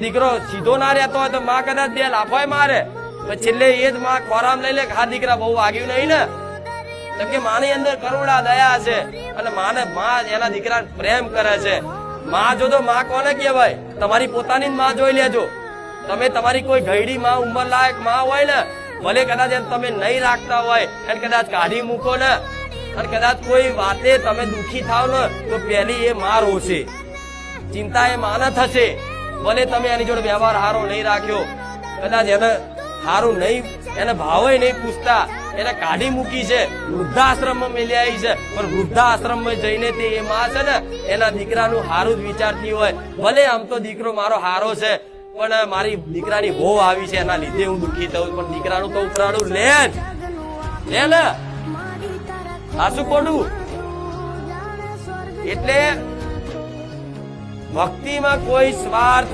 દીકરો સીધો ના રહેતો હોય તો માં કદાચ બે લાફોય મારે, છેલ્લે એ જ માં ખોરામ લઈ લે કે હા દીકરા બહુ વાગ્યું નહીં ને. કેમ કે માની અંદર કરુણા દયા છે અને માં એના દીકરા પ્રેમ કરે છે. માં જો તો માં કોને કહેવાય? તમારી પોતાની માં જોઈ લેજો. તમે તમારી કોઈ ઘયડી માં ઉંમર લાયક માં હોય ને, ભલે કદાચ એમ તમે નહીં રાખતા હોય અને કદાચ કાઢી મૂકો ને અને કદાચ કોઈ વાતે તમે દુખી થાવ ને તો પહેલી એ માં રોશે, ચિંતા એ માને થશે. ભલે તમે એની જોડે વ્યવહાર હારો નહીં રાખ્યો, કદાચ એને હારું નહીં, એને ભાવે નહીં પૂછતા, એને કાઢી મૂકી છે, વૃદ્ધાશ્રમમાં મેલી આવી છે, પણ વૃદ્ધાશ્રમમાં જઈને તે એ માં છે ને એના દીકરાનું હારું જ વિચારતી હોય. ભલે આમ તો દીકરો મારો હારો છે પણ મારી દીકરાની વહુ આવી છે એના લીધે હું દુઃખી થયું, પણ દીકરાનું તો ઉપરાણું લે ને સાસુ કોડું. એટલે ભક્તિમાં કોઈ સ્વાર્થ